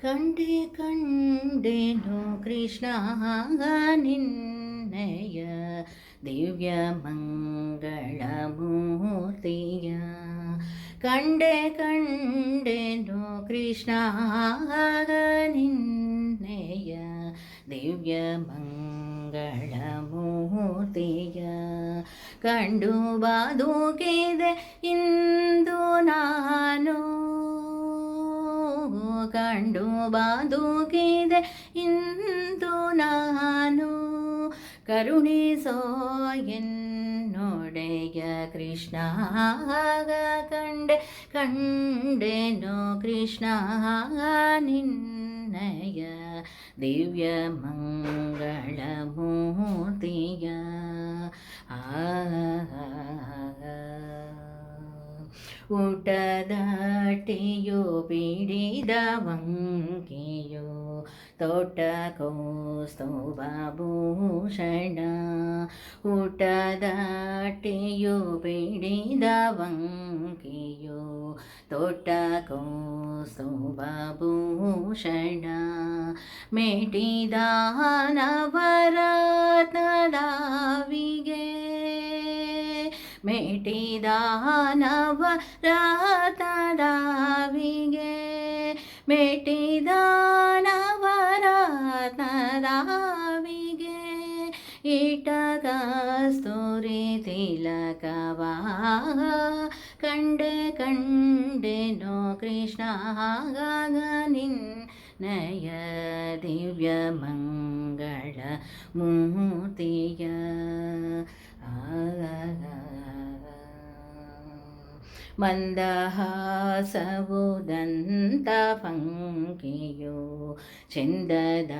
ಕಂಡೆ ಕಂಡೆನು ಕೃಷ್ಣ ನಿನ್ನಯ ದಿವ್ಯ ಮಂಗಳ ಮೂರ್ತಿಯ. ಕಂಡೆ ಕಂಡೆನು ಕೃಷ್ಣ ನಿನ್ನಯ ದಿವ್ಯ ಮಂಗಳ ಮೂರ್ತಿಯ. ಕಂಡು ಬದುಕಿದೆ ಇಂದು ನಾನು, ಕಂಡು ಬದುಕಿದೆ ಇಂದು ನಾನು. ಕರುಣಿಸೋ ಎನ್ನೊಡೆಯ ಕೃಷ್ಣ ಕಂಡೆ ಕಂಡೆನೋ ಕೃಷ್ಣ ನಿನ್ನಯ ದಿವ್ಯ ಮಂಗಳ ಮೂರ್ತಿಯ. ಊಟದಟ್ಟಿಯು ಬಿಡಿದ ವಂಕಿಯು ತೋಟ ಕೌಸ್ತುಭಭೂಷಣ. ಊಟದಟ್ಟಿಯು ಬಿಡಿದ ವಂಕಿಯು ತೋಟ ಕೌಸ್ತುಭಭೂಷಣ. ಮೇಟಿದ ನವರತ್ನದಾವಿಗೆ, ಮೇಟಿದ ನವರತ್ನದಾವಿಗೆ, ಮೇಟಿದ ನವರತ್ನದಾವಿಗೆ. ಇಟ ಕಸ್ತೂರಿ ತಿಲಕವ ಕಂಡೆ ಕಂಡೆನೋ ಕೃಷ್ಣ ನಿನ್ನಯ ದಿವ್ಯ ಮಂಗಳ ಮೂರ್ತಿಯ. ಮಂದಹಾಸವು ದಂತ ಪಂಕಿಯು ಚೆಂದದ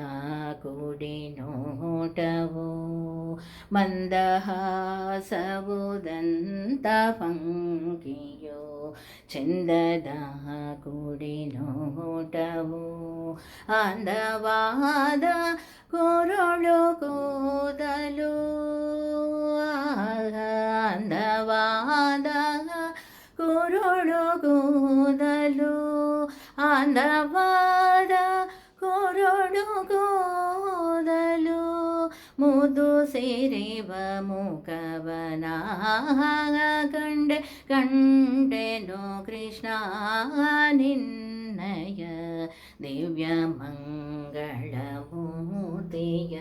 ಕುಡಿ ನೋಟವು. ಮಂದಹಾಸವು ದಂತ ಪಂಕಿಯು ಚೆಂದದ ಕುಡಿ ನೋಟವು. ಅಂದವಾದ ಕೊರಳು ಕೂದಲು, ಅಂದವಾದ ಕೊರಳು ಕೂದಲು, ಅಂದವಾದ ಕೊರಳು ಕೂದಲು. ಮುದು ಸೇರಿವ ಮುಖವನ ಕಂಡೆ ಕಂಡೆನೋ ಕೃಷ್ಣ ನಿನ್ನಯ ದಿವ್ಯ ಮಂಗಳ ಮೂರ್ತಿಯ.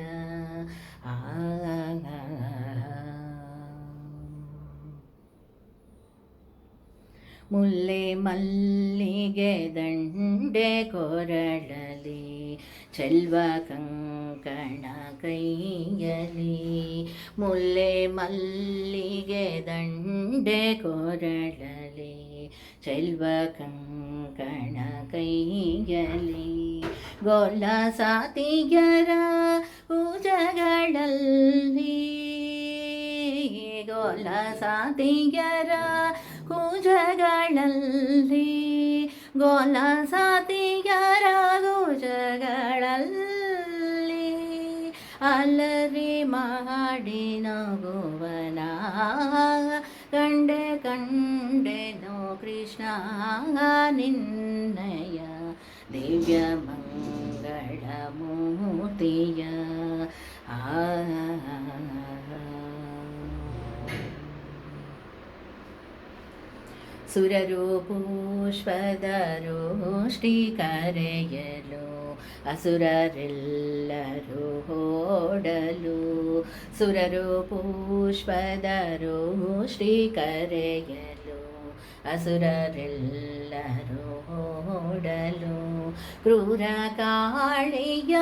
ಮುಲ್ಲೆ ಮಲ್ಲಿಗೆ ದಂಡೆ ಕೊರಳಲಿ, ಚೆಲ್ವ ಕಂಕಣ ಕೈಯಲಿ. ಮುಲ್ಲೆ ಮಲ್ಲಿಗೆ ದಂಡೆ ಕೊರಳಲಿ, ಚೆಲ್ವ ಕಂಕಣ ಕೈಯಲಿ. ಗೋಲ ಸಾತಿಗರ ಭುಜಗಳಲ್ಲಿ, ಗೋಲ ಸಾತಿಗರ ಭುಜಗಳಲ್ಲಿ, ಗೋಲ ಸಾತಿಗರ ಭುಜಗಳಲ್ಲಿ. ಅಲರಿ ಮಾಡಿ ನಗುವನ ಕಂಡೆ ಕಂಡೆನೋ ಕೃಷ್ಣ ನಿನ್ನಯ ದಿವ್ಯ ಮಂಗಳ ಮೂರ್ತಿಯ. ಸುರರು ಪುಷ್ಪದರೋಷ್ಟಿ ಕರೆಯಲು, ಅಸುರರೆಲ್ಲರೂ ಓಡಲು. ಸುರರು ಪುಷ್ಪದರೋಷ್ಟಿ ಕರೆಯಲು, ಅಸುರರೆಲ್ಲರೂ ಓಡಲು. ಕ್ರೂರ ಕಾಳಿಯ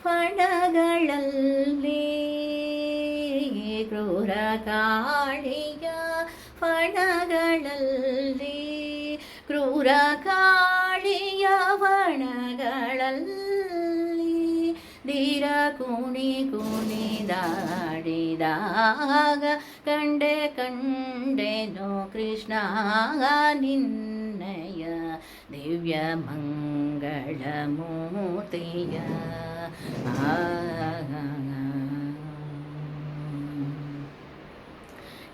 ಫಣಗಳಲ್ಲಿ, ಕ್ರೂರ ಕಾಳಿಯ ಫಣಗಳಲ್ಲಿ, ಕ್ರೂರ ಕಾಳಿಯ ಫಣಗಳಲ್ಲಿ. ಧೀರ ಕುಣಿ ಕುಣಿದಾಡಿದಾಗ ಕಂಡೆ ಕಂಡೆನೋ ಕೃಷ್ಣ ನಿನ್ನಯ ದಿವ್ಯ ಮಂಗಳ ಮೂರ್ತಿಯ.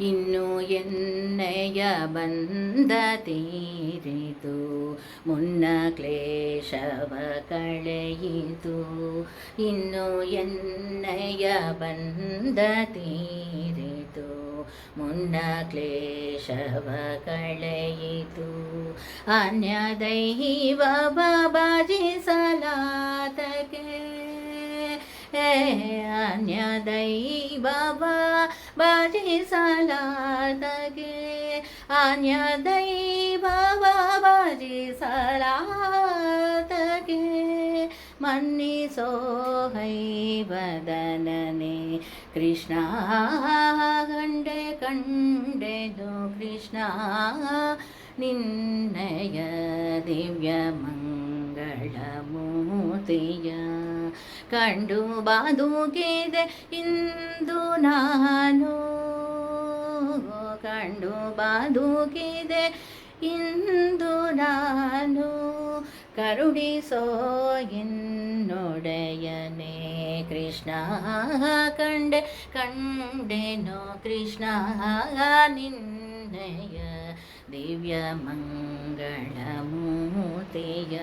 ಇನ್ನು ಎನ್ನೆಯ ಬಂದ ತೀರಿತು, ಮುನ್ನ ಕ್ಲೇಶವ ಕಳೆಯಿತು. ಇನ್ನು ಎನ್ನೆಯ ಬಂದ ತೀರಿತು, ಮುನ್ನ ಕ್ಲೇಶವ ಕಳೆಯಿತು. ಅನ್ಯ ದೈವ ಭಜಿಸಲಾತಕೆ, ಅನ್ಯ ದೈವ ಭಜಿಸಲಾತಗೆ, ಅನ್ಯ ದೈವ ಭಜಿಸಲಾತಗೆ. ಮನ್ನಿಸೋ ಹೈವದನನೆ ಕೃಷ್ಣ, ಕಂಡೆ ಕಂಡೆನು ಕೃಷ್ಣ ನಿನ್ನಯ ದಿವ್ಯ ಮಂಗಳ ಮೂರ್ತಿಯ. ಕಂಡು ಬದುಕಿದೆ ಇಂದು ನಾನು, ಕಂಡು ಬದುಕಿದೆ ಇಂದು ನಾನು. ಕರುಣಿಸೋ ಎನ್ನೊಡೆಯನೇ ಕೃಷ್ಣ, ಕಂಡೆ ಕಂಡೆನೋ ಕೃಷ್ಣ ನಿನ್ನಯ ದಿವ್ಯ ಮಂಗಳ ಮೂರ್ತಿಯ.